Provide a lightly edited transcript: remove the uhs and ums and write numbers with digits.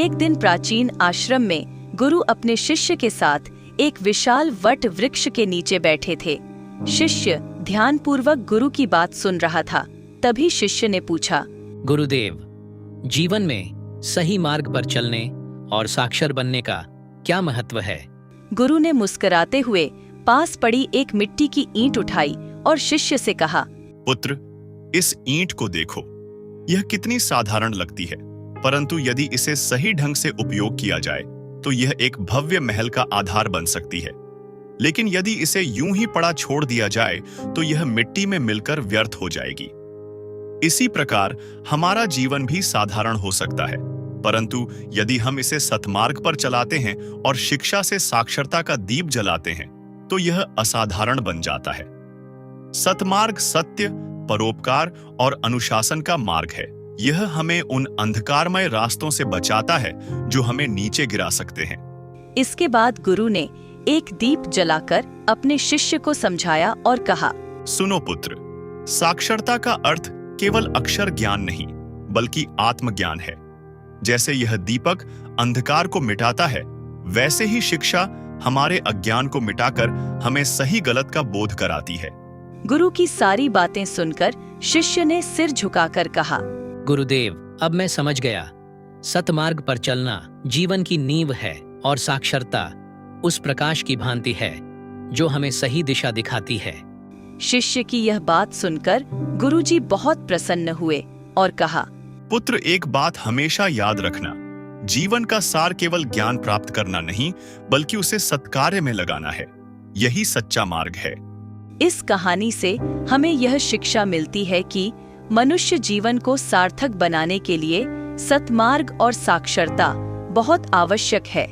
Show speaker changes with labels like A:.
A: एक दिन प्राचीन आश्रम में गुरु अपने शिष्य के साथ एक विशाल वट वृक्ष के नीचे बैठे थे। शिष्य ध्यानपूर्वक गुरु की बात सुन रहा था। तभी शिष्य ने पूछा,
B: गुरुदेव, जीवन में सही मार्ग पर चलने और साक्षर बनने का क्या महत्व है?
A: गुरु ने मुस्कुराते हुए पास पड़ी एक मिट्टी की ईंट उठाई और शिष्य से कहा,
C: पुत्र, इस ईंट को देखो। यह कितनी साधारण लगती है, परंतु यदि इसे सही ढंग से उपयोग किया जाए तो यह एक भव्य महल का आधार बन सकती है। लेकिन यदि इसे यूं ही पड़ा छोड़ दिया जाए तो यह मिट्टी में मिलकर व्यर्थ हो जाएगी। इसी प्रकार हमारा जीवन भी साधारण हो सकता है, परंतु यदि हम इसे सतमार्ग पर चलाते हैं और शिक्षा से साक्षरता का दीप जलाते हैं तो यह असाधारण बन जाता है। सतमार्ग सत्य, परोपकार और अनुशासन का मार्ग है। यह हमें उन अंधकारमय रास्तों से बचाता है जो हमें नीचे गिरा सकते हैं।
A: इसके बाद गुरु ने एक दीप जलाकर अपने शिष्य को समझाया और कहा,
C: सुनो पुत्र, साक्षरता का अर्थ केवल अक्षर ज्ञान नहीं बल्कि आत्मज्ञान है। जैसे यह दीपक अंधकार को मिटाता है, वैसे ही शिक्षा हमारे अज्ञान को मिटाकर हमें सही गलत का बोध कराती है।
A: गुरु की सारी बातें सुनकर शिष्य ने सिर झुकाकर कहा,
B: गुरुदेव, अब मैं समझ गया। सतमार्ग पर चलना जीवन की नींव है और साक्षरता उस प्रकाश की भांति है जो हमें सही दिशा दिखाती है।
A: शिष्य की यह बात सुनकर गुरुजी बहुत प्रसन्न हुए और कहा,
C: पुत्र, एक बात हमेशा याद रखना, जीवन का सार केवल ज्ञान प्राप्त करना नहीं बल्कि उसे सत्कार्य में लगाना है। यही सच्चा मार्ग है।
A: इस कहानी से हमें यह शिक्षा मिलती है कि मनुष्य जीवन को सार्थक बनाने के लिए सतमार्ग और साक्षरता बहुत आवश्यक है।